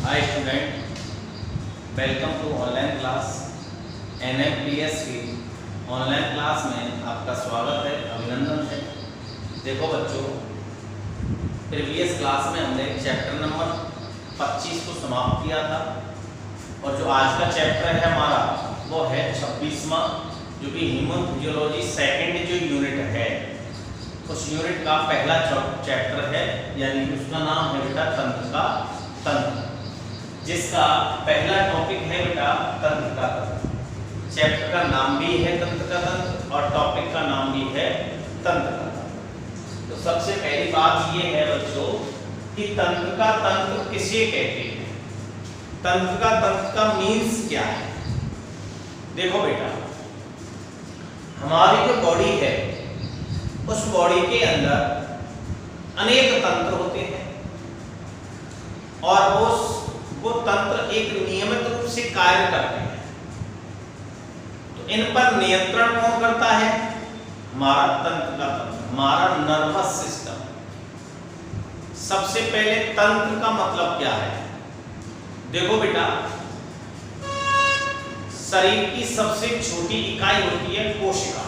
Hi student, welcome to online class. NMPS की online class में आपका स्वागत है, अभिनंदन है। देखो बच्चों, प्रीवियस क्लास में हमने चैप्टर नंबर 25 को समाप्त किया था और जो आज का चैप्टर है हमारा वो है 26वां, जो कि ह्यूमन फिजियोलॉजी सेकंड जो यूनिट है, उस यूनिट का पहला चैप्टर है, यानी उसका नाम है बेटा तंत्र का तंत्र, जिसका पहला टॉपिक है बेटा तंत्र का तंत्र। चैप्टर का नाम भी है तंत्र का तंत्र और टॉपिक का नाम भी है तंत्र का तंत्र। तो सबसे पहली बात ये है बच्चों कि तंत्र का तंत्र किसे कहते हैं, तंत्र का तंत्र का मीन्स क्या है। देखो बेटा, हमारी जो बॉडी है उस बॉडी के अंदर अनेक तंत्र होते हैं और वो तंत्र एक नियमित रूप से कार्य करते हैं। तो इन पर नियंत्रण कौन करता है? हमारा तंत्र का तंत्र, हमारा नर्वस सिस्टम। सबसे पहले तंत्र का मतलब क्या है? देखो बेटा, शरीर की सबसे छोटी इकाई होती है कोशिका।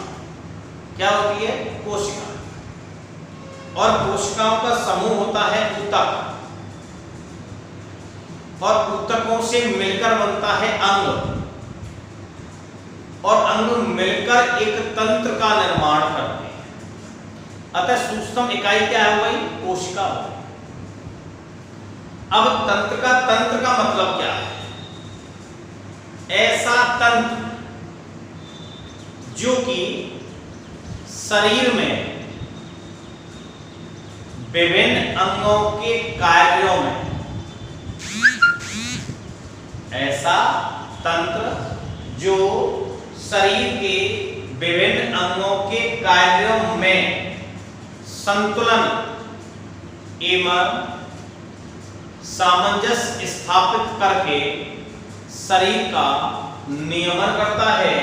क्या होती है? कोशिका। और कोशिकाओं का समूह होता है ऊतक, और ऊतकों से मिलकर बनता है अंग, और अंग मिलकर एक तंत्र का निर्माण करते हैं। अतः सूक्ष्म इकाई क्या है? वही कोशिका। अब तंत्र का मतलब क्या है? ऐसा तंत्र जो कि शरीर में विभिन्न अंगों के कार्यों में, ऐसा तंत्र जो शरीर के विभिन्न अंगों के कार्यों में संतुलन एवं सामंजस्य स्थापित करके शरीर का नियमन करता है,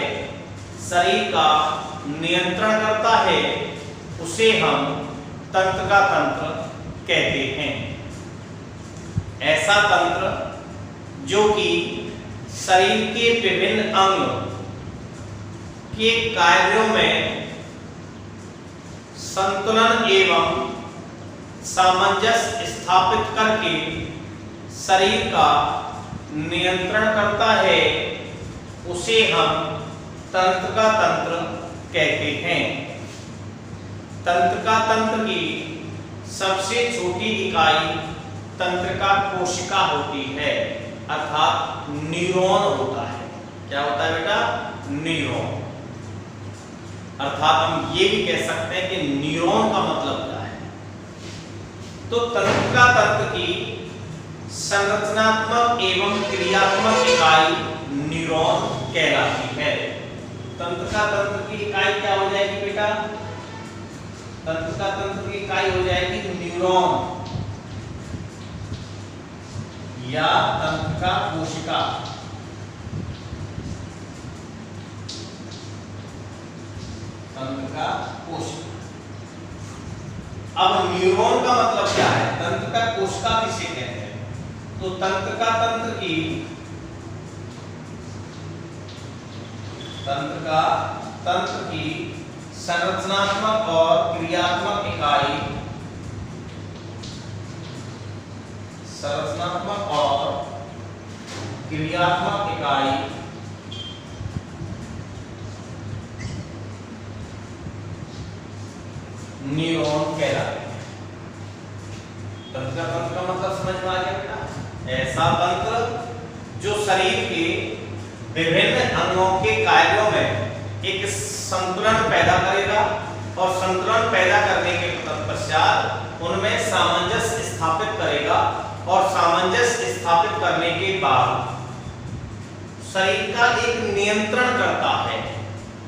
शरीर का नियंत्रण करता है, उसे हम तंत्र का तंत्र कहते हैं। ऐसा तंत्र जो कि शरीर के विभिन्न अंग के कार्यों में संतुलन एवं सामंजस्य स्थापित करके शरीर का नियंत्रण करता है, उसे हम तंत्र का तंत्र कहते हैं। तंत्र का तंत्र की सबसे छोटी इकाई तंत्र का कोशिका होती है, अर्थात न्यूरॉन होता है। क्या होता है बेटा? न्यूरॉन। अर्थात हम ये भी कह सकते हैं कि न्यूरॉन का मतलब क्या है। तो तंत्र का तंत्र की संरचनात्मक एवं क्रियात्मक इकाई न्यूरॉन कहलाती है। तंत्र का तंत्र की इकाई क्या हो जाएगी बेटा? तंत्र का तंत्र की इकाई हो जाएगी न्यूरॉन या तंत्र का कोशिका। तंत्र का कोशिका। अब न्यूरॉन का मतलब क्या है? तंत्र का कोशिका किसे कहते हैं? तो तंत्र का तंत्र की संरचनात्मक और क्रियात्मक इकाई, संरचनात्मक और क्रियात्मक इकाई न्यूरॉन कहलाते हैं। तंत्र का मतलब समझ में आ गया बेटा? ऐसा तंत्र जो शरीर के विभिन्न अंगों के कार्यों में एक संतुलन पैदा करेगा और संतुलन पैदा करने के पश्चात उनमें सामंजस्य स्थापित करेगा, और सामंजस्य स्थापित करने के बाद शरीर का एक नियंत्रण करता है,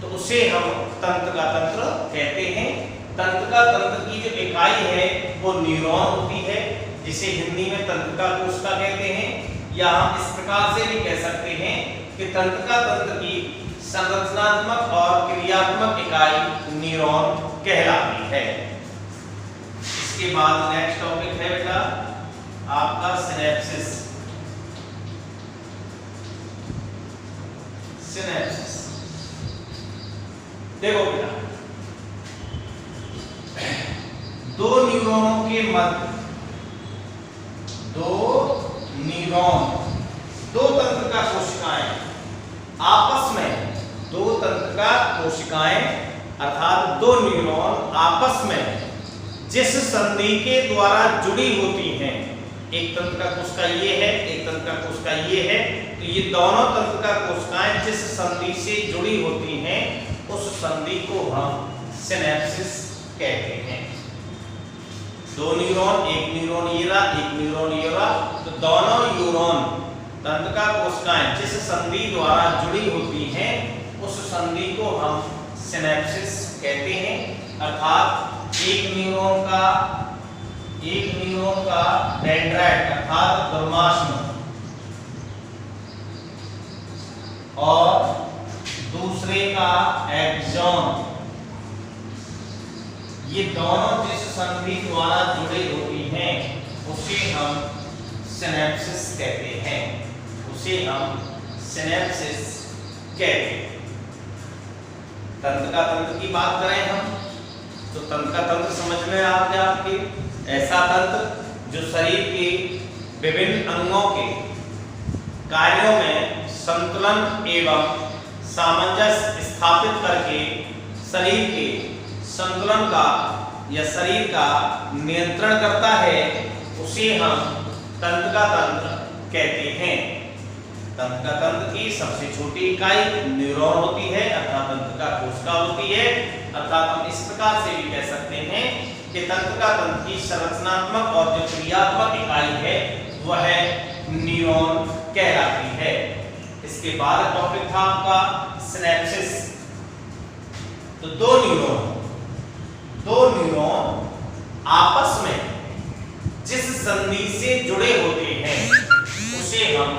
तो उसे हम तंत्र का तंत्र कहते हैं। तंत्र का तंत्र की जो इकाई है वो न्यूरॉन होती है, जिसे हिंदी में तंत्र का कोशिका कहते हैं, या हम इस प्रकार से भी कह सकते हैं कि तंत्र का तंत्र की संरचनात्मक और क्रियात्मक इकाई न्यूरॉन कहलाती है। इसके बाद नेक्स्ट टॉपिक है बेटा आपका सिनेप्सिस। सिनेप्सिस। देखो बेटा, दो न्यूरॉनों के मध्य, दो न्यूरॉन, दो तंत्रिका कोशिकाएं आपस में, दो तंत्रिका कोशिकाएं अर्थात दो न्यूरॉन आपस में जिस संधि के द्वारा जुड़ी होती हैं, एक तंत्रिका कोशिका ये है, एक तंत्रिका कोशिका ये है, तो ये दोनों तंत्रिका कोशिकाएं जिस संधि से जुड़ी होती हैं उस संधि को हम सिनेप्सिस कहते हैं। दो न्यूरॉन, एक न्यूरॉन ये रहा, एक न्यूरॉन ये रहा, तो दोनों न्यूरॉन तंत्रिका कोशिकाएं जिस संधि द्वारा जुड़ी होती हैं उस संधि को हम सिनेप्सिस कहते हैं। अर्थात एक न्यूरॉन का डेंड्राइट अर्थात दुर्माष्म और दूसरे का एक्सॉन, ये दोनों जिस संधि द्वारा जुड़ी होती हैं उसे हम सिनेप्सिस कहते हैं, उसे हम सिनेप्सिस कहते हैं। तंत्रिका तंत्र की बात करें हम तो तंत्रिका तंत्र समझ में आ गया आपके, ऐसा तंत्र जो शरीर के विभिन्न अंगों के कार्यों में संतुलन एवं सामंजस्य स्थापित करके शरीर के संतुलन का या शरीर का नियंत्रण करता है, उसे हम तंत्रिका तंत्र कहते हैं। तंत्रिका तंत्र की सबसे छोटी इकाई न्यूरॉन होती है अर्थात तंत्रिका कोशिका होती है। अर्थात हम इस प्रकार से भी कह सकते हैं कि तंत्रिका तंत्र की संरचनात्मक और जो क्रियात्मक इकाई है वह न्यूरॉन कहलाती है। इसके बाद टॉपिक था आपका सिनेप्सिस। तो दो न्यूरॉन आपस में जिस संधि से जुड़े होते हैं उसे हम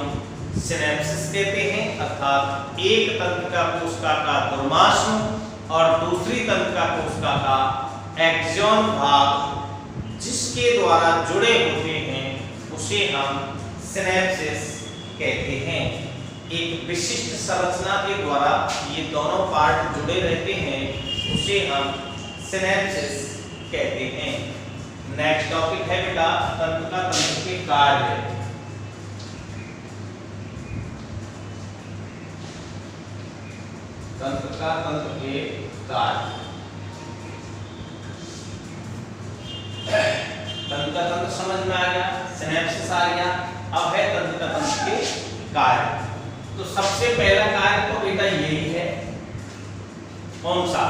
सिनेप्सिस कहते हैं। अर्थात एक तंत्रिका कोशिका का दुर्माष्म और दूसरी तंत्रिका कोशिका का एक्सॉन भाग जिसके द्वारा जुड़े होते हैं उसे हम सिनेप्सिस कहते हैं। एक विशिष्ट संरचना के द्वारा ये दोनों पार्ट जुड़े रहते हैं उसे हम सिनेप्सिस कहते हैं। नेक्स्ट टॉपिक है बेटा तंत्रिका तंत्र के कार्य। तंत्रिका तंत्र के कार्य। तंत्रिका तंत्र समझ में आ गया, सिनेप्सिस आ गया, अब है तंत्रिका तंत्र के कार्य। तो सबसे पहला कार्य तो बेटा यही है, कौन सा,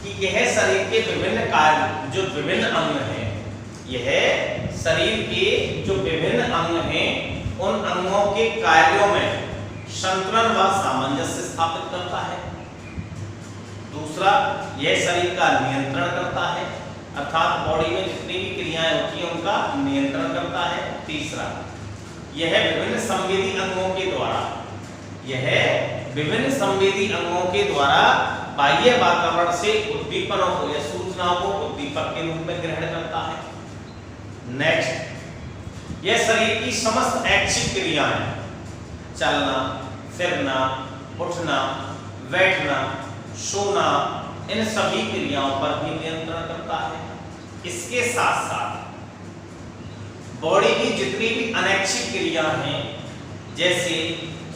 कि यह शरीर के विभिन्न कार्य जो विभिन्न अंग हैं, यह शरीर के जो विभिन्न अंग हैं उन अंगों के कार्यों में संतुलन व सामंजस्य स्थापित करता है। दूसरा, यह शरीर का नियंत्रण करता है अर्थात बॉडी में जितनी भी क्रियाएं होती हैं उनका नियंत्रण करता है। तीसरा, यह विभिन्न संवेदी अंगों के द्वारा, यह विभिन्न संवेदी अंगों के द्वारा बाह्य वातावरण से उद्दीपनों को या सूचनाओं को उद्दीपक के रूप में ग्रहण करता है। नेक्स्ट, यह शरीर की समस्त ऐच्छिक क्रियाएं, चलना, फिरना, उठना, बैठना, सोना, इन सभी क्रियाओं पर भी नियंत्रण करता है। इसके साथ साथ बॉडी की जितनी भी अनैच्छिक क्रिया हैं जैसे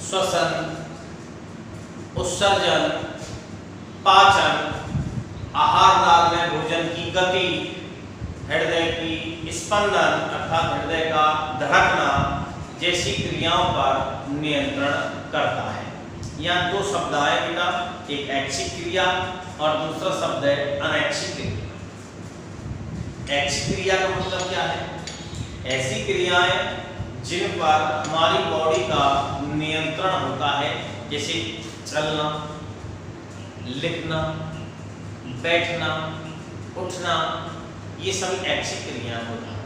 श्वसन, उत्सर्जन, पाचन, आहार नाल में भोजन की गति, हृदय की स्पंदन अर्थात हृदय का धड़कना जैसी क्रियाओं पर नियंत्रण करता है। यहाँ दो शब्द आए बेटा, एक ऐच्छिक क्रिया और दूसरा शब्द है अनैच्छिक क्रिया। ऐच्छिक क्रिया का मतलब क्या है? ऐसी क्रियाएं जिन पर हमारी बॉडी का नियंत्रण होता है, जैसे चलना, लिखना, बैठना, उठना, ये सभी ऐच्छिक क्रियाएं होता है।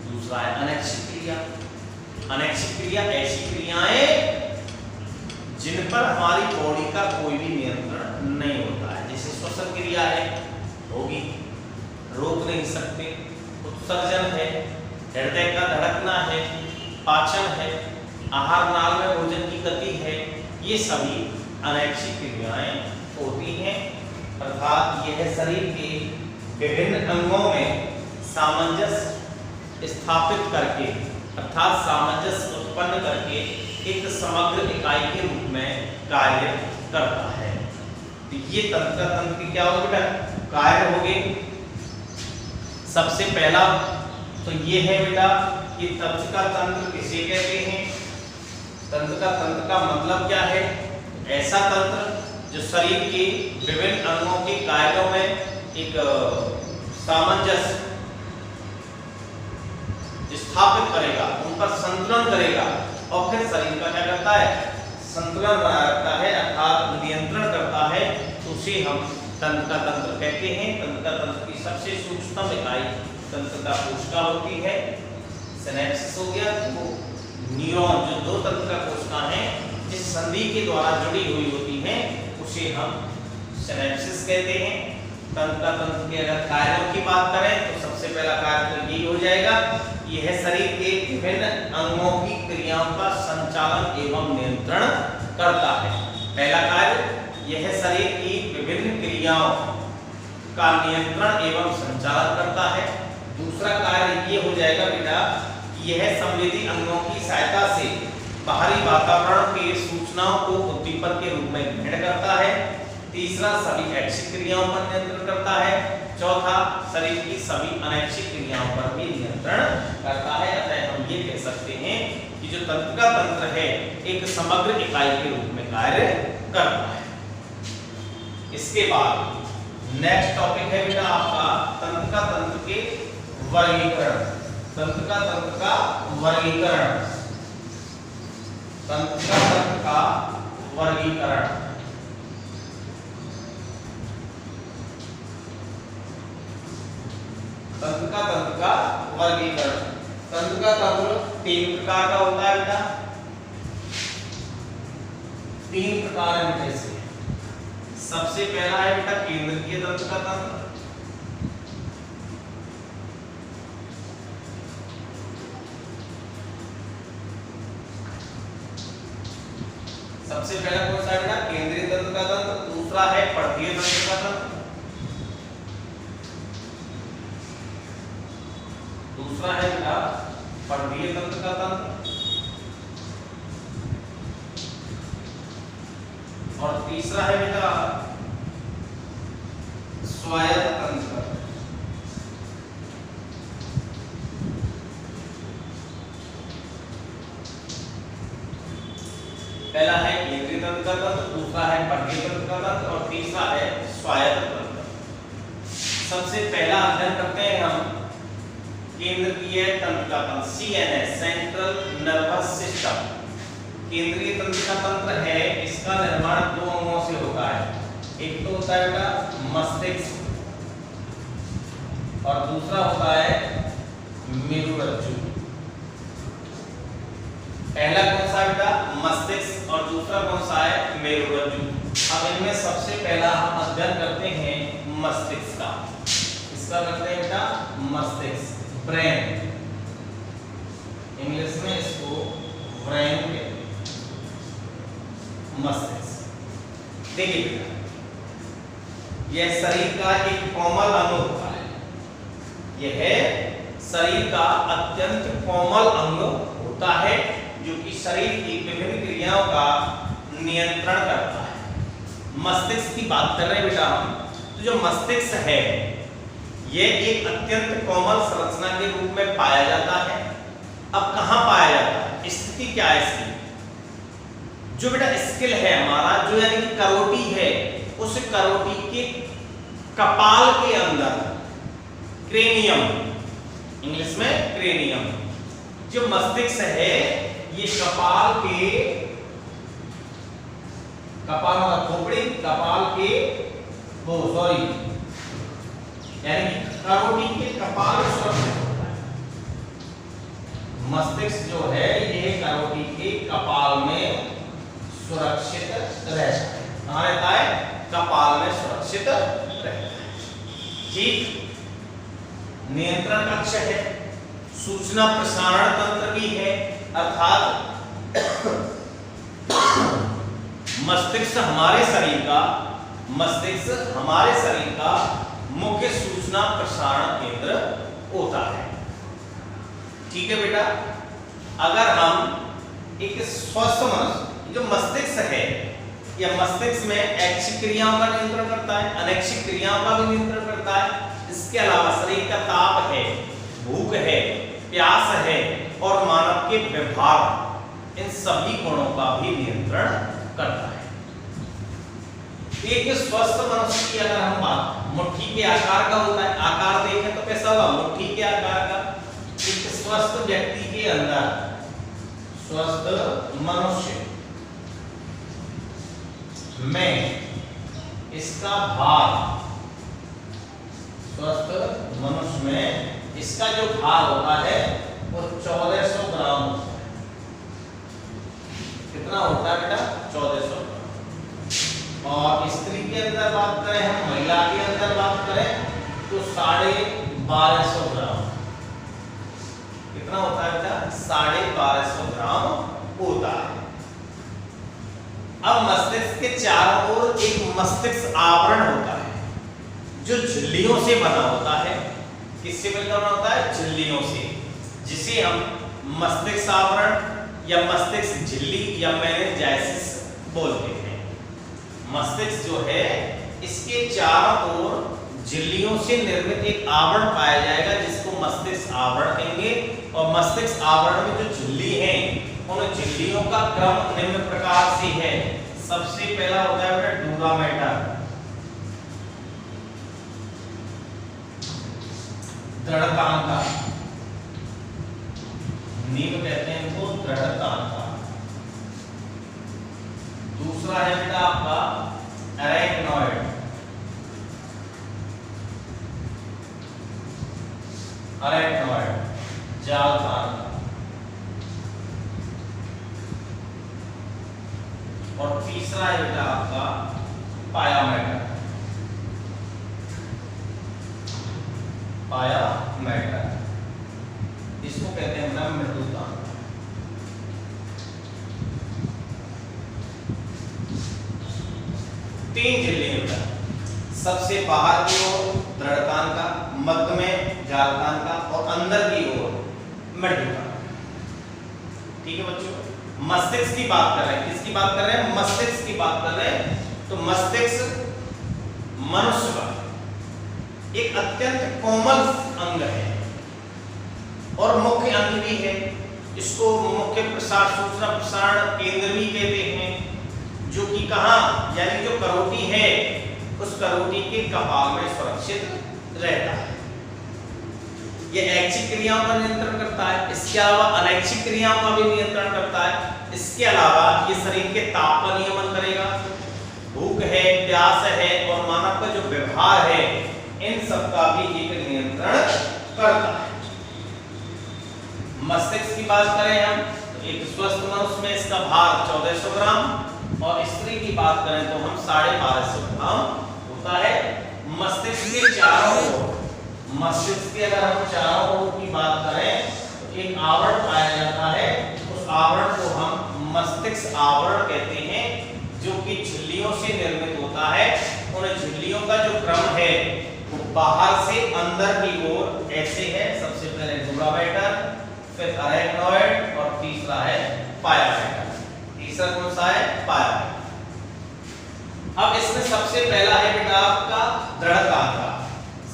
दूसरा है अनैच्छिक क्रिया। अनैच्छिक क्रिया ऐसी क्रियाएं जिन पर हमारी बॉडी का कोई भी नियंत्रण नहीं होता है, जैसे श्वसन क्रिया है, होगी, रोक नहीं सकते, उत्सर्जन है, हृदय का धड़कना है, पाचन है, आहार नाल में भोजन की गति है, ये सभी अनैच्छिक क्रियाएं होती हैं, अर्थात यह शरीर के विभिन्न अंगों में सामंजस्य स्थापित करके अर्थात सामंजस्य उत्पन्न करके एक समग्र इकाई के रूप में कार्य करता है। तो ये तंत्र के क्या होगा बेटा, कार्य हो गए। सबसे पहला तो ये है बेटा कि तंत्रिका तंत्र किसे कहते हैं। तंत्रिका तंत्र का मतलब क्या है, ऐसा तंत्र जो शरीर के विभिन्न अंगों के कार्यों में एक सामंजस्य स्थापित करेगा, उन पर संतुलन करेगा और फिर शरीर का क्या करता है, संतुलन बनाए रखता है अर्थात नियंत्रण करता है, तो उसे हम तंत्रिका तंत्र कहते हैं। तंत्रिका तंत्र की सबसे सूक्ष्म इकाई तंत्रिका कोशिका होती है। सिनेप्सिस हो गया, वो न्यूरॉन जो दो तंत्रिका कोशिका हैं जिस संधि के द्वारा जुड़ी हुई होती हैं उसे हम सिनेप्सिस कहते हैं। तंत्रिका तंत्र के अगर कार्यों की बात करें तो सबसे पहला कार्य तो यही हो जाएगा, यह शरीर के विभिन्न अंगों की क्रियाओं का संचालन एवं नियंत्रण करता है। पहला कार्य, यह शरीर की विभिन्न क्रियाओं का नियंत्रण एवं संचालन करता है। दूसरा कार्य ये हो जाएगा बेटा, यह संवेदी अंगों की सहायता से बाहरी वातावरण की सूचनाओं को उद्दीपक के रूप में ग्रहण करता है। तीसरा, सभी ऐच्छिक क्रियाओं पर नियंत्रण करता है। चौथा, शरीर की सभी अनैच्छिक क्रियाओं पर भी नियंत्रण करता है। अतः हम ये कह सकते हैं कि जो तंत्रिका तंत्र है एक समग्र इकाई के रूप में कार्य करता है। इसके बाद नेक्स्ट टॉपिक है बेटा आपका तंत्रिका तंत्र के वर्गीकरण। तंत्रिका तंत्र का वर्गीकरण, तंत्रिका तंत्र का वर्गीकरण। तंत्रिका तंत्र का वर्गीकरण। तंत्रिका तंत्र 3 प्रकार का होता है बेटा, 3 प्रकार है बेटा इसके। सबसे पहला है बेटा केंद्रीय तंत्रिका तंत्र। सबसे पहला कौन सा है बेटा, केंद्रीय तंत्रिका तंत्र। दूसरा है पर्धीय तंत्रिका तंत्र। दूसरा है बेटा पर्धीय तंत्रिका तंत्र और तीसरा है बेटा स्वायत्त तंत्र। पहला है केंद्रीय तंत्रिका तंत्र, दूसरा है पर्धीय तंत्रिका तंत्र और तीसरा है स्वायत्त तंत्र। सबसे पहला अध्ययन करते हैं हम केंद्रीय तंत्रिका तंत्र, CNS सेंट्रल नर्वस सिस्टम। केंद्रीय तंत्रिका तंत्र है, इसका निर्माण 2 अंगों से होता है। एक तो होता है बेटा मस्तिष्क और दूसरा होता है मेरुरज्जु। पहला कौन सा बेटा, मस्तिष्क और दूसरा कौन सा है, मेरुरज्जु। अब इनमें सबसे पहला हम अध्ययन करते हैं मस्तिष्क का। इसका करते हैं बेटा मस्तिष्क, ब्रेन, इंग्लिश में इसको ब्रेन कहते हैं, मस्तिष्क। देखिए बेटा, यह शरीर का एक कोमल अंग होता है। यह शरीर का अत्यंत कोमल अंग होता है जो कि शरीर की विभिन्न क्रियाओं का नियंत्रण करता है। मस्तिष्क की बात कर रहे हैं बेटा हम, तो जो मस्तिष्क है यह एक अत्यंत कोमल संरचना के रूप में पाया जाता है। अब कहाँ पाया जाता है, स्थिति क्या है इसकी? जो बेटा स्किल है हमारा, जो यानी कि करोटी है, उस करोटी के कपाल के अंदर, क्रेनियम, इंग्लिश में क्रेनियम। जो मस्तिष्क है ये कपाल के, कपाल मतलब खोपड़ी, कपाल के वो सॉरी यानी करोटी के कपाल सुरक्षित होता है। मस्तिष्क जो है ये करोटी के कपाल में सुरक्षित रहता है। कहाँ रहता है, कपाल में सुरक्षित रहता है। ठीक, नियंत्रण कक्ष है, सूचना प्रसारण तंत्र भी है, अर्थात मस्तिष्क हमारे शरीर का मुख्य सूचना प्रसारण केंद्र होता है। ठीक है बेटा, अगर हम एक स्वस्थ मनुष्य, जो मस्तिष्क है, या मस्तिष्क में ऐच्छिक क्रियाओं का नियंत्रण करता है, अनैच्छिक क्रियाओं का भी नियंत्रण करता है। इसके अलावा शरीर का ताप है, भूख है, प्यास है और मानव के व्यवहार, इन सभी गुणों का भी नियंत्रण करता है। एक स्वस्थ मनुष्य की अगर हम बात, मुट्ठी के आकार का होता है, आकार देखें तो कैसा होगा, मुट्ठी के आकार का। एक स्वस्थ व्यक्ति के अंदर, स्वस्थ मनुष्य में इसका भार, स्वस्थ मनुष्य में इसका जो भार होता है वो 1400 ग्राम होता है। कितना होता है बेटा, 1400 ग्राम। और स्त्री के अंदर बात करें, हम महिला के अंदर बात करें तो 1250 ग्राम। कितना होता है बेटा, 1250 ग्राम होता है। अब मस्तिष्क के चारों ओर एक मस्तिष्क आवरण होता है जो झिल्लियों से बना होता है। किससे बना होता है, झिल्लियों से, जिसे हम मस्तिष्क आवरण या मस्तिष्क झिल्ली या मेनिंजाइसिस बोलते हैं। मस्तिष्क जो है, इसके चारों ओर झिल्लियों से निर्मित एक आवरण पाया जाएगा जिसको मस्तिष्क आवरण कहेंगे। और मस्तिष्क आवरण में जो झिल्ली है, उन झिल्लियों का क्रम निम्न प्रकार से है। सबसे पहला होता है बेटा डूरा मैटर, दृढ़तांका, नींव कहते हैं इनको, दृढ़तांका। दूसरा है बेटा आपका अरेक्नॉइड, जालतांका। और तीसरा है बेटा आपका पायामेटर, इसको कहते हैं ना मृदुतांका। तीन झिल्ली होता है, सबसे बाहर की ओर दृढ़तांका, मध्य में जालतांका और अंदर की ओर मृदुतांका। ठीक है बच्चों, मस्तिष्क की बात कर रहे हैं। किसकी बात कर रहे हैं, मस्तिष्क की बात कर रहे हैं। तो मस्तिष्क मनुष्य का एक अत्यंत कोमल अंग है और मुख्य अंग भी है। इसको मुख्य सूचना प्रसारण केंद्र भी कहते हैं, जो कि कहाँ, यानी जो करोटी है, उस करोटी के कपाल में सुरक्षित रहता है। यह ऐच्छिक क्रियाओं का नियंत्रण करता है, इसके अलावा अनैच्छिक क्रियाओं का भी नियंत्रण करता है। इसके अलावा ये शरीर के ताप का नियमन करेगा, भूख है, प्यास है और मानव का जो व्यवहार है, इन सब का भी एक नियंत्रण करता है। मस्तिष्क की बात करें हम तो एक स्वस्थ मनुष्य में इसका भार 1400 ग्राम और स्त्री की बात करें तो हम 1250 ग्राम होता है। मस्तिष्क के चारों ओर, मस्तिष्क के अगर हम चारों ओर की बात करें तो एक आवरण पाया जाता है। उस आवरण को हम मस्तिष्क आवरण कहते हैं, जो कि झिल्लियों से निर्मित होता है। उन झिल्लियों का जो क्रम है वो बाहर से अंदर की ओर ऐसे है। सबसे पहले डूरा मैटर, फिर अरेक्नॉइड और तीसरा है पायामेटर। तीसरा कौन सा है, पायामेटर। अब इसमें सबसे पहला है बेटा आपका दृढ़तांका।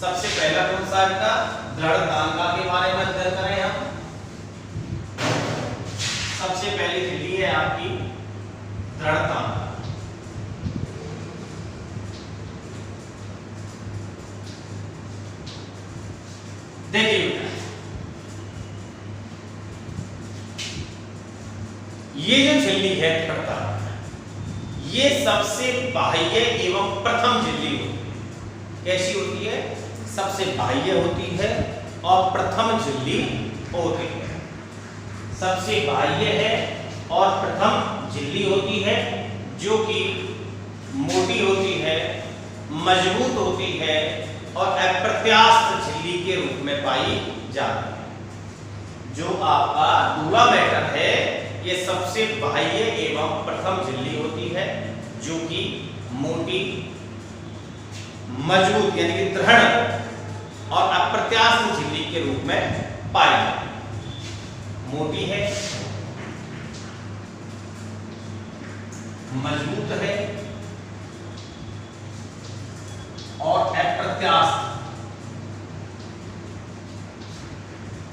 सबसे पहला कौन सा है बेटा, दृढ़तांका के बारे में अध्ययन करें हम। सबसे पहली झिल्ली है आपकी दृढ़तांका। देखिए बेटा, ये जो झिल्ली है दृढ़तांका, ये सबसे बाह्य एवं प्रथम झिल्ली होती है। कैसी होती है, सबसे बाह्य होती है और प्रथम झिल्ली होती है। सबसे बाह्य है और प्रथम झिल्ली होती है, जो कि मोटी होती है, मजबूत होती है और अप्रत्यास्थ झिल्ली के रूप में पाई जाती है। जो आपका डूरा मैटर है, ये सबसे बाह्य एवं प्रथम झिल्ली होती है जो कि मोटी, मजबूत यानी कि दृढ़ और अप्रत्यास्थ झिल्ली के रूप में पाई जाती है। मोटी है, मजबूत है और अप्रत्यास्थ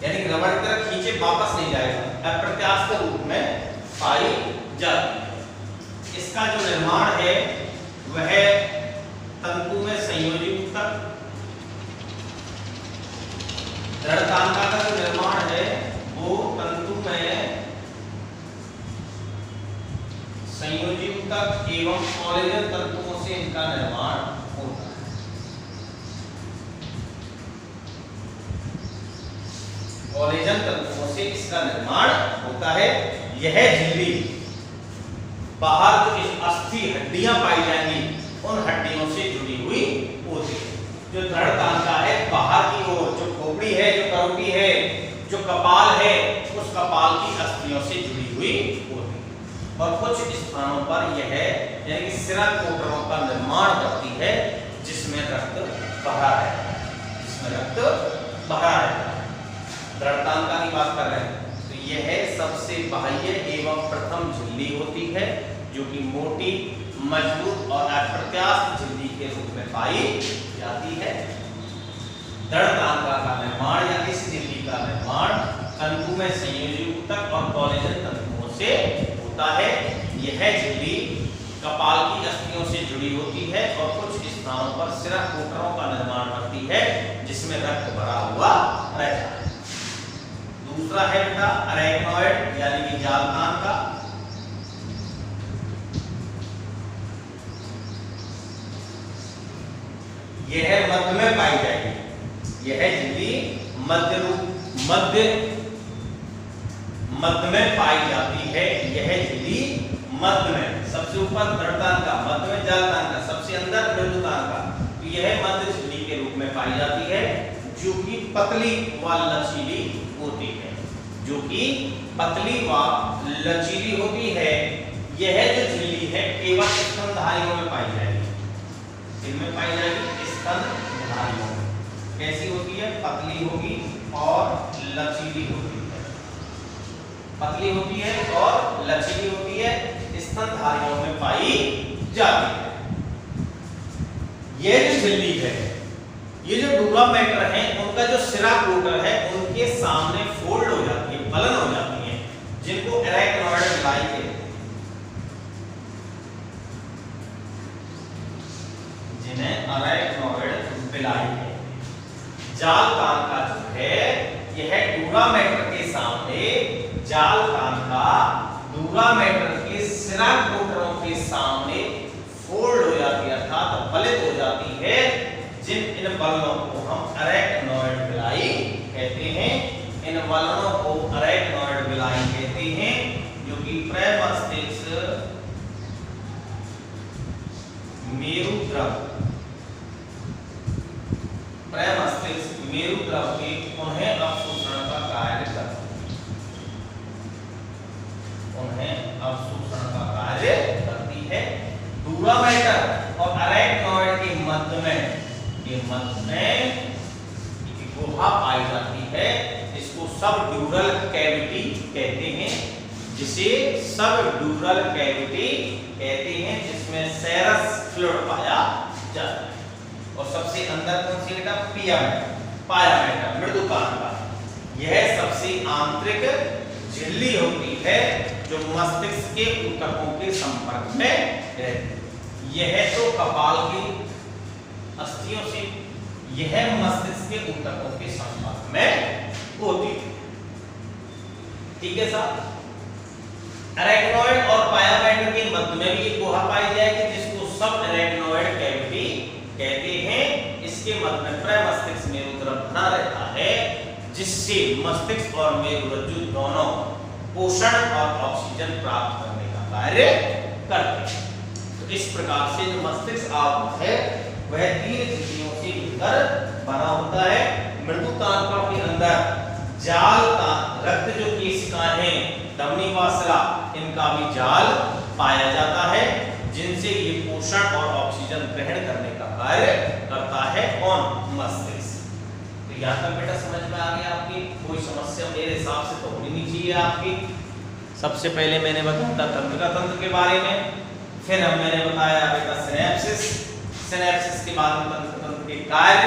यानी रबड़ की तरह खींचे वापस नहीं जाएगा, अप्रत्यास्थ रूप में पाई जाती है। इसका जो निर्माण है वह तंतु में संयोजी ऊतक, दृढ़तांका का जो निर्माण है वो तंतु में संयोजी ऊतक एवं कोलेजन तंतुओं से इनका निर्माण होता है। कोलेजन तंतुओं से इसका निर्माण होता है। यह झिल्ली बाहर जो अस्थि हड्डियां पाई जाएंगी उन हड्डियों से जुड़ी हुई होती है। जो दृढ़तांका है बाहर की ओर, जो खोपड़ी है, जो करोटी है, जो कपाल है, उस कपाल की अस्थियों से जुड़ी हुई होती है। और कुछ स्थानों पर यह यानी कि सिरा कोटरों का निर्माण करती है जिसमें रक्त बहा है, जिसमें रक्त बहा है। दृढ़तांका की बात कर रहे हैं तो यह सबसे बाह्य एवं प्रथम झिल्ली होती है जो कि मोटी, मजबूत और अप्रत्यास्थ झिल्ली के रूप में पाई जाती है। दृढ़तांका का निर्माण या इस झिल्ली का निर्माण तंतु में संयोजी ऊतक और कोलेजन तंतुओं से होता है। यह झिल्ली कपाल की अस्थियों से जुड़ी होती है और कुछ स्थानों पर सिरा कोटरों का निर्माण करती है जिसमें रक्त भरा हुआ रहता है। दूसरा है बेटा अरेक्नॉइड यानी कि जालतांका। यह मध्य में पाई जाएगी। यह झिल्ली मध्य में पाई जाती है। यह झिल्ली मध्य में, सबसे ऊपर दृढ़तांका, मध्य में जालतांका, सबसे अंदर मृदुतांका। तो यह मध्य झिल्ली के रूप में पाई जाती है जो कि पतली व लचीली होती है, जो कि पतली व लचीली होती है। यह जो झिल्ली है केवल स्तनधारियों में पाई जाएगी। इनमें पाई जाएगी स्तनधारियों में। कैसी होती है? पतली होगी और लचीली होती है। पतली होती है और लचीली होती है, स्तनधारियों में पाई जाती है। यह जो झिल्ली है, ये जो डूरा मैटर है, उनका जो सिरा कोटर है उनके सामने फोल्ड हो जाती है, फलन हो जाती है, जिनको अरेक्नॉइड विलाई कहते हैं। जिन्हें अरेक्नॉइड विलाई कहते हैं। जालतांका जो है यह डूरा मैटर के सामने, जालतांका डूरा मैटर के सिरा कोटरों के सामने फोल्ड हो जाती है अर्थात फलित हो जाती है। इन बलों को हम अरेक्नॉइड विलाई कहते हैं। इन बलों को अरेक्नॉइड विलाई कहते हैं जो कि प्रमस्तिष्क मेरुद्रव, प्रमस्तिष्क मेरुद्रव के उन्हें अवशोषण का कार्य करते हैं। उन्हें अवशोषण का कार्य करती है। डूरा मैटर और अरेक्नॉइड के मध्य में गुहा पाई जाती है। इसको सबड्यूरल कैविटी कहते हैं, जिसे सबड्यूरल कैविटी कहते हैं, जिसमें सेरस फ्लूइड पाया जाता है। और सबसे अंदर कौन सी बेटा? पाया मैटर मृदुकांका। यह सबसे आंतरिक झिल्ली होती है जो मस्तिष्क के ऊतकों के संपर्क में रहती है। यह तो कपाल की अस्थियों से, यह मस्तिष्क के ऊतकों के संपर्क में होती है। ठीक है साहब। अरेक्नॉइड और पाया मैटर के मध्य में भी एक गुहा पाई जाएगी जिसको सब अरेक्नॉइड कैविटी कहते हैं। इसके मध्य में प्रमस्तिष्क मेरुद्रव बना रहता है जिससे मस्तिष्क और मेरुरज्जु दोनों पोषण और ऑक्सीजन प्राप्त करने का कार्य करते हैं। तो इस प्रकार से जो मस्तिष्क आवरण है वह 3 झिल्लियों से मिलकर बना होता है। मृदुतांका के अंदर जाल का रक्त जो केशिकाएं हैं, धमनी वासला, इनका भी जाल पाया जाता है। जिनसे ये पोषण और ऑक्सीजन ग्रहण करने का कार्य करता है। कौन? मस्तिष्क। तो यहाँ तक बेटा समझ में आ गया आपकी? कोई समस्या मेरे हिसाब से तो होनी नहीं चाहिए आपकी। सबसे पहले मैंने बताया था तंत्रिका तंत्र के बारे में, फिर मैंने बताया बेटा सिनेप्सिस, सिनेप्सिस के बाद तंत्रिका तंत्र के कार्य,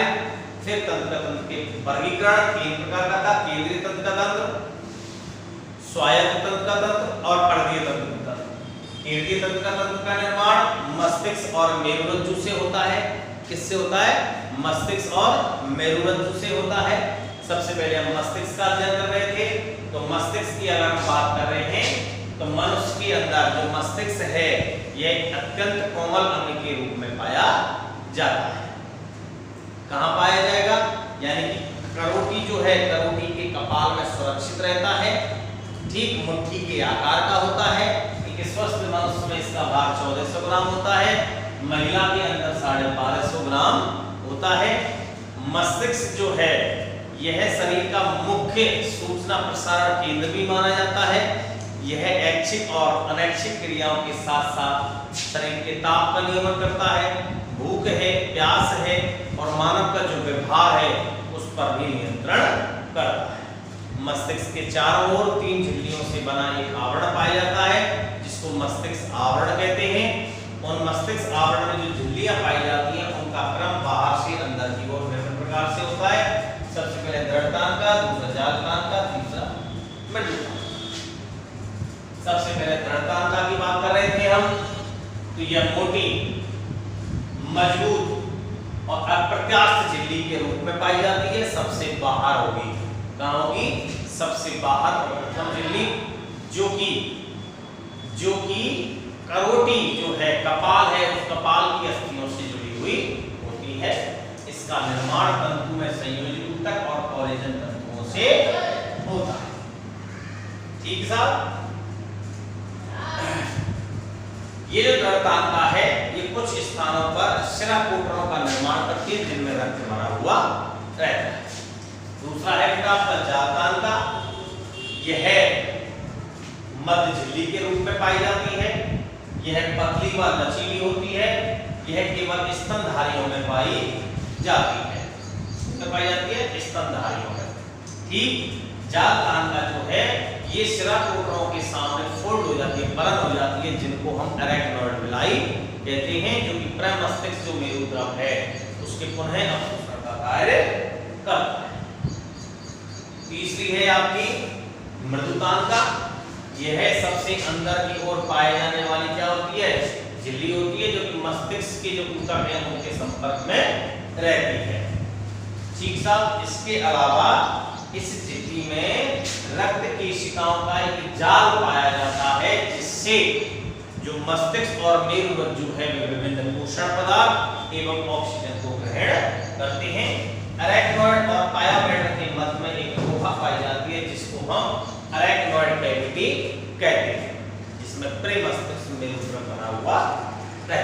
फिर तंत्रिका तंत्र के वर्गीकरण, 3 प्रकार का था, केंद्रीय तंत्रिका तंत्र, स्वायत्त तंत्रिका तंत्र और पर्दीय तंत्रिका तंत्र। केंद्रीय तंत्रिका तंत्र का निर्माण मस्तिष्क और मेरुरज्जु से होता है। किससे होता है? मस्तिष्क और मेरुरज्जु से होता है। सबसे पहले हम मस्तिष्क का अध्ययन कर रहे थे, तो मस्तिष्क की अगर हम बात कर रहे हैं तो मनुष्य के अंदर जो मस्तिष्क है यह अत्यंत कोमल अंग के रूप में पाया जाता है। कहाँ पाया जाएगा? यानी कि करोटी जो है, करोटी के कपाल में सुरक्षित रहता है, ठीक मुट्ठी के आकार का होता है। एक स्वस्थ मनुष्य में इसका भार 1400 ग्राम होता है, महिला के अंदर 1250 ग्राम होता है। मस्तिष्क जो है यह शरीर का मुख्य सूचना प्रसारण केंद्र भी माना जाता है। यह ऐच्छिक और अनैच्छिक क्रियाओं के साथ साथ शरीर के ताप का नियमन करता है, भूख है, प्यास है और मानव का जो व्यवहार है उस पर भी नियंत्रण करता है। मस्तिष्क के चारों ओर 3 झिल्लियों से बना एक आवरण पाया जाता है जिसको मस्तिष्क आवरण कहते हैं। उन मस्तिष्क आवरण में जो झिल्लियां पाई जाती हैं उनका क्रम बाहर से अंदर की ओर विभिन्न प्रकार से होता है। सबसे पहले दृढ़तान का, दूसरा जालतान का, तीसरा मृदुतान। सबसे पहले दृढ़तान की बात कर रहे थे हम, तो यह मोटी, मजबूत और अप्रत्यास्थ झिल्ली के रूप में पाई जाती है। सबसे बाहर होगी, कहाँ होगी? सबसे बाहर प्रथम झिल्ली जो कि करोटी जो है, कपाल है, उस कपाल की अस्थियों से जुड़ी हुई होती है। इसका निर्माण तंतु में संयोजी ऊतक और कोलेजन तंतुओं से होता है। ठीक साहब? ये जो दृढ़तांता है ये कुछ स्थानों पर शिराकोटरों का निर्माण करती है जिनमें रक्त भरा हुआ रहता है। दूसरा है आपका जालतांता। यह मध्य झिल्ली के रूप में पाई जाती है। यह पतली व लचीली होती है। यह केवल स्तनधारियों में पाई जाती है। पाई जाती है स्तनधारियों में। ठीक? जालतांता जो है ये शिराकोटरों के सामने फोल्ड हो जाती है, बरन हो जाती है, जिनको हम अरेक्नोइड विलाई कहते हैं, जो कि प्रमस्तिष्क जो मेरुद्रव है उसके पुनः अवशोषण का कार्य करता है। तीसरी है आपकी मृदुतांता। यह सबसे अंदर की ओर पाए जाने वाली क्या होती है? झिल्ली होती है, जो कि मस्तिष्क के जो ऊतक हैं उनके संपर्क में रहती है। ठीक साहब? इसके अलावा इस झिल्ली में रक्त केशिकाओं का एक जाल पाया जाता है जिससे जो मस्तिष्क और मेरुरज्जु है वे विभिन्न पोषण पदार्थ एवं ऑक्सीजन को ग्रहण करते हैं। अरेक्नोइड और पायामेटर के मध्य में एक गुहा पाई जाती है जिसको हम अरेक्नोइड कैविटी कहते हैं, जिसमें प्रेमस्तिष्क मेरुद्रव बना हुआ रहता है।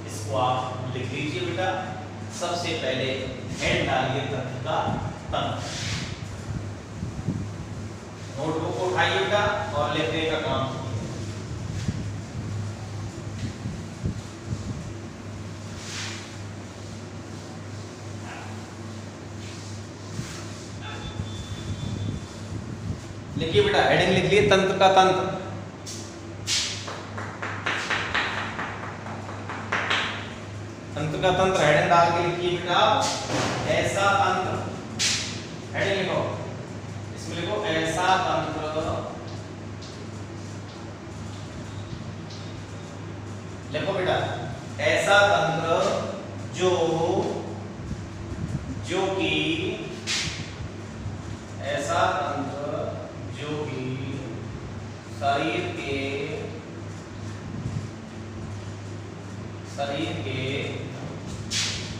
इसको आप लिख लीजिए बेटा। सबसे पहले हेड डालिए तंत्रिका तंत्र। नोटबुक को उठाइए बेटा और लिखने का काम कीजिए। लिखिए बेटा, हेडिंग लिख लिए तंत्र का तंत्र। तंत्र का तंत्र हेडिंग डाल के लिखिए बेटा। ऐसा तंत्र, हेडिंग लिखो, इसमें लिखो ऐसा तंत्र, लिखो बेटा ऐसा तंत्र जो कि ऐसा तंत्र जो कि शरीर के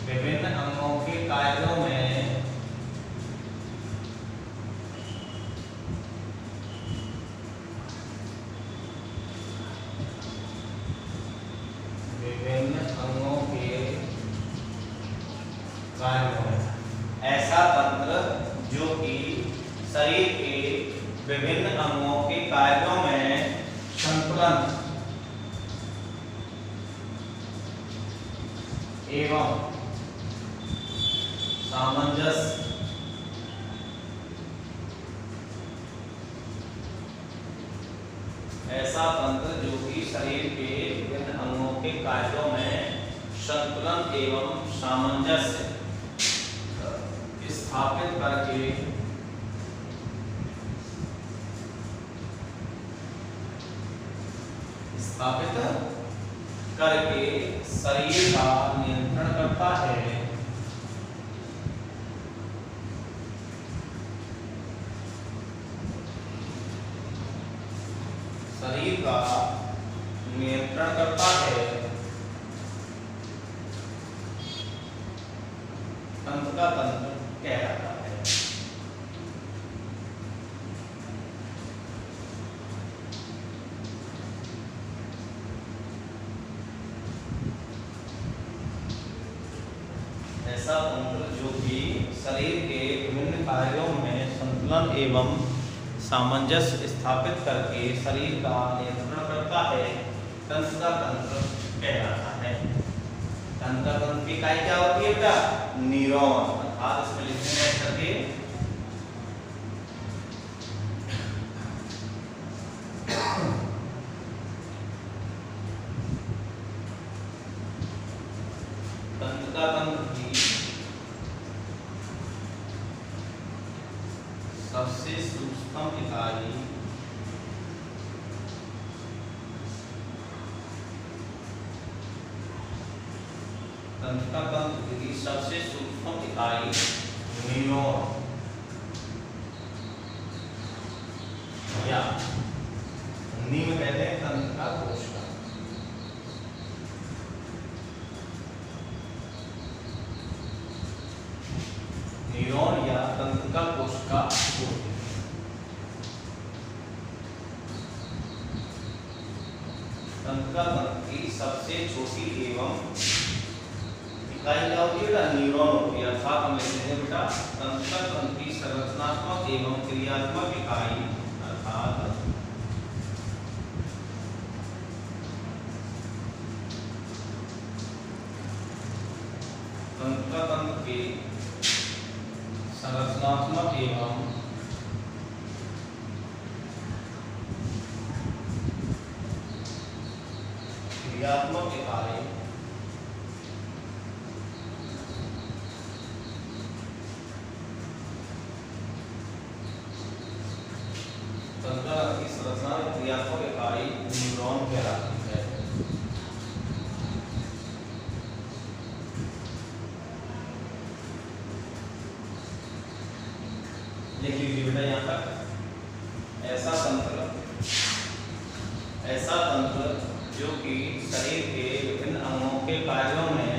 विभिन्न अंगों के कार्यों में ऐसा तंत्र जो कि शरीर के विभिन्न अंगों के कार्यों में संतुलन एवं सामंजस्य ऐसा तंत्र जो कि शरीर के विभिन्न अंगों के कार्यों में संतुलन एवं सामंजस्य स्थापित करके शरीर का नियंत्रण करता है। शरीर का नियंत्रण करता है। तंत्र का तंत्र कहलाता है। ऐसा तंत्र जो कि शरीर के विभिन्न कार्यों में संतुलन एवं सामंजस्य स्थापित करके शरीर का नियंत्रण करता है, तंत्र का तंत्र कहलाता है। तंत्र का तंत्र की इकाई क्या होती है बेटा? न्यूरॉन। अर्थात इसमें लिखेंगे करके तंत्र का तंत्र की सबसे सूक्ष्म इकाई तंत्र का तंत्र की सबसे सूक्ष्म इकाई न्यूरॉन या हिंदी में कहते हैं तंत्र का कोशिका। न्यूरॉन या तंत्र का कोशिका तंत्र का तंत्र की सबसे छोटी एवं इकाई क्या होती है? न्यूरॉन होती है। अर्थात हम लिखते हैं बेटा तंत्र का तंत्र की संरचनात्मक एवं क्रियात्मक इकाई अर्थात तंत्र का तंत्र के संरचनात्मक एवं क्रियात्मक इकाई तंत्र की संरचना क्रियात्मक इकाई न्यूरॉन कहलाती है। लिख लीजिए बेटा यहाँ तक। ऐसा तंत्र जो कि शरीर के विभिन्न अंगों के कार्यों में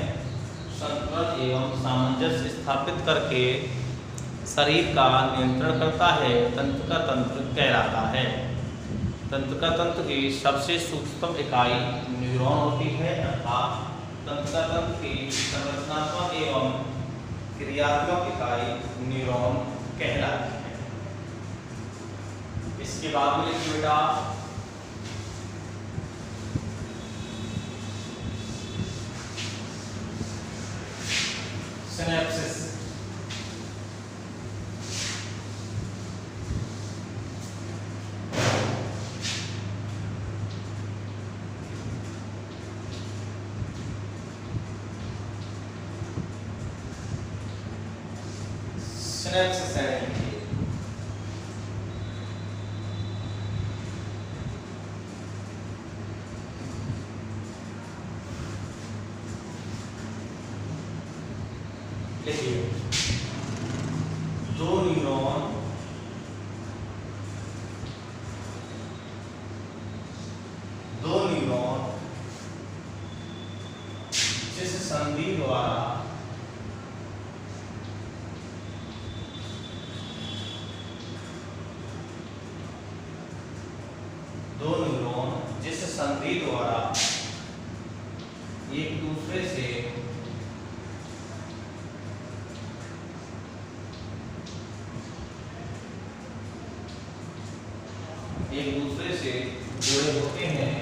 संतुलन एवं सामंजस्य स्थापित करके शरीर का नियंत्रण करता है, तंत्र का तंत्र कहलाता है। तंत्र का तंत्र की सबसे सूक्ष्म इकाई न्यूरॉन होती है। अर्थात तंत्र का तंत्र की संरचनात्मक एवं क्रियात्मक इकाई न्यूरॉन कहलाती है। इसके बाद में लिखिए बेटा सिनेप्सिस। सिनेप्सिस है देखिए दो न्यूरॉन जिस संधि द्वारा एक दूसरे से जुड़े होते हैं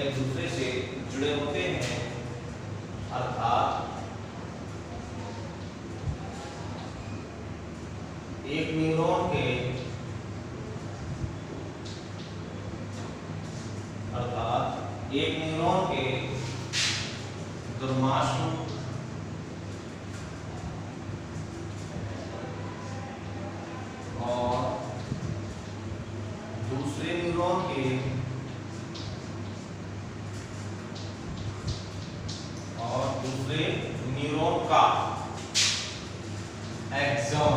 एक दूसरे से जुड़े होते हैं, अर्थात एक न्यूरॉन के दुर्माशु और दूसरे न्यूरॉन का एक्सॉन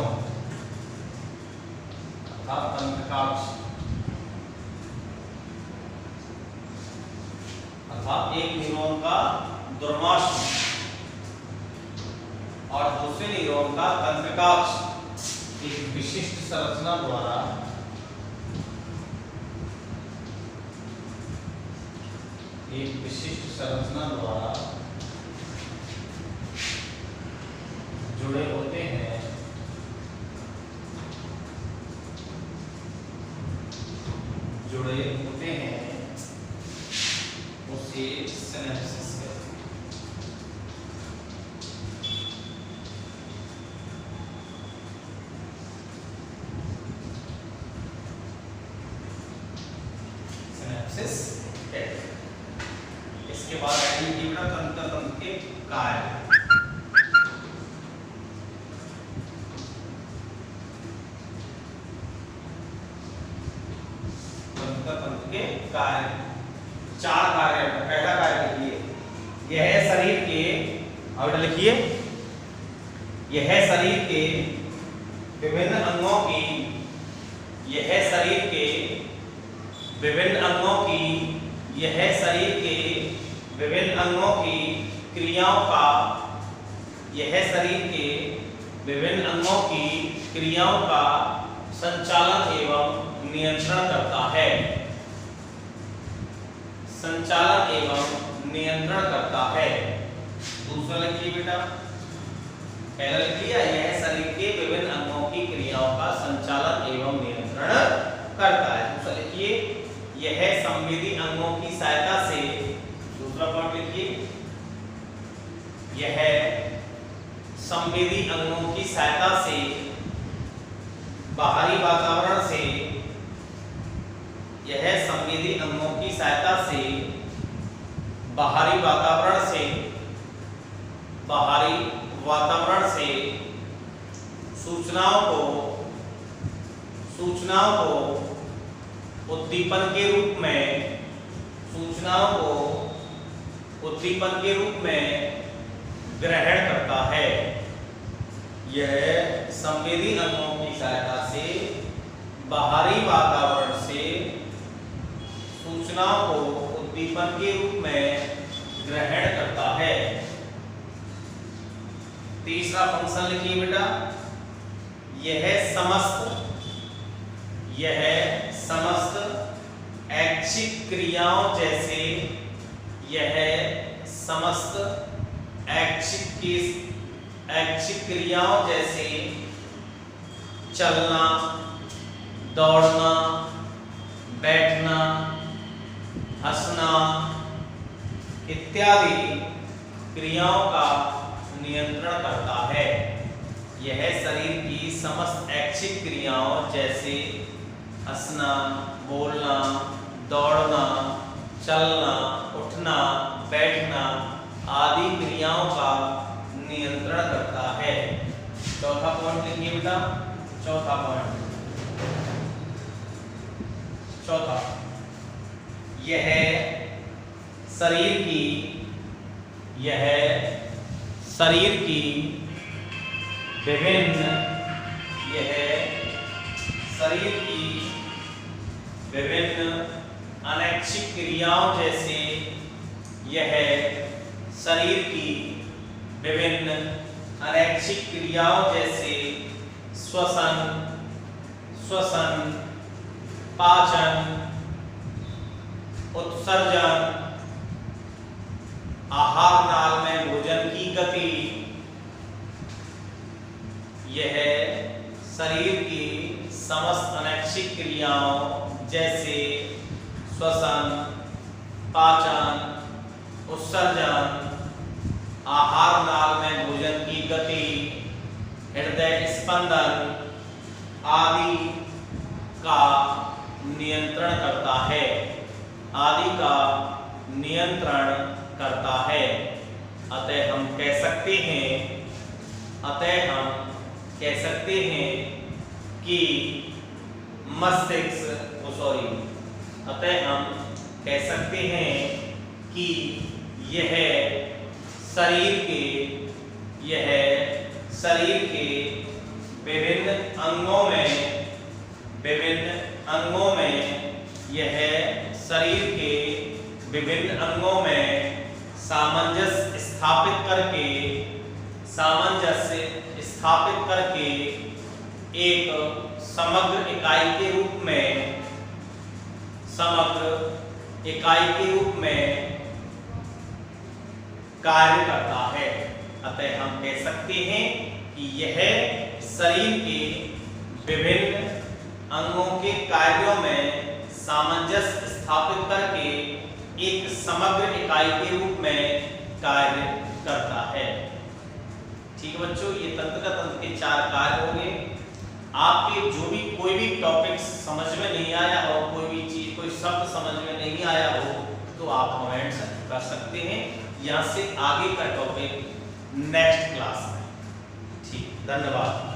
अर्थात तंत्रिकाक्ष, अर्थात एक न्यूरॉन का दुर्माशु और दूसरे न्यूरॉन का तंत्रिकाक्ष एक विशिष्ट संरचना द्वारा जुड़े होते हैं, उसे सिनेप्सिस कहते हैं। सिनेप्सिस कहते हैं। इसके बाद आएगी तंत्र के कार्य। कार्य, चार कार्य। पहला कार्य लिखिए, यह शरीर के, और लिखिए, यह शरीर के विभिन्न अंगों की, यह शरीर के विभिन्न अंगों की, यह शरीर के विभिन्न अंगों की क्रियाओं का, यह शरीर के विभिन्न अंगों की क्रियाओं का संचालन एवं नियंत्रण करता है। संचालन एवं नियंत्रण करता है। दूसरा लिखिए बेटा, पहला लिखिए, यह शरीर के विभिन्न अंगों की क्रियाओं का संचालन एवं नियंत्रण करता है। दूसरा लिखिए, यह संवेदी अंगों की सहायता से, दूसरा पॉइंट लिखिए, यह संवेदी अंगों की सहायता से बाहरी वातावरण से, यह संवेदी अंगों की सहायता से बाहरी वातावरण से सूचनाओं को उद्दीपन के रूप में ग्रहण करता है। यह संवेदी अंगों की सहायता से बाहरी वातावरण से सूचनाओं को उद्दीपन के रूप में ग्रहण करता है। तीसरा फंक्शन लिखिए बेटा, यह समस्त ऐच्छिक क्रियाओं जैसे, यह समस्त ऐच्छिक क्रियाओं जैसे चलना, दौड़ना, बैठना, हंसना इत्यादि क्रियाओं का नियंत्रण करता है। यह शरीर की समस्त ऐच्छिक क्रियाओं जैसे हंसना, बोलना, दौड़ना, चलना, उठना, बैठना आदि क्रियाओं का नियंत्रण करता है। चौथा पॉइंट लिखिए बेटा, चौथा, यह शरीर की विभिन्न अनैच्छिक क्रियाओं जैसे, यह शरीर की विभिन्न अनैच्छिक क्रियाओं जैसे श्वसन, पाचन, उत्सर्जन, आहार नाल में भोजन की गति, यह शरीर की समस्त अनैच्छिक क्रियाओं जैसे श्वसन, पाचन, उत्सर्जन, आहार नाल में भोजन की गति, हृदय स्पंदन आदि का नियंत्रण करता है, आदि का नियंत्रण करता है। अतः हम कह सकते हैं कि मस्तिष्क अतः हम कह सकते हैं कि यह शरीर के विभिन्न अंगों में सामंजस्य स्थापित करके एक समग्र इकाई के रूप में कार्य करता है। अतः हम कह सकते हैं कि यह शरीर के विभिन्न अंगों के कार्यों में सामंजस्य स्थापित करके एक समग्र इकाई के रूप में कार्य करता है। ठीक है बच्चों, ये तंत्र के 4 कार्य हो गए। आपके जो भी कोई भी टॉपिक समझ में नहीं आया हो, कोई शब्द समझ में नहीं आया हो, तो आप कमेंट कर सकते हैं। यहाँ से आगे का टॉपिक नेक्स्ट क्लास में। ठीक, धन्यवाद।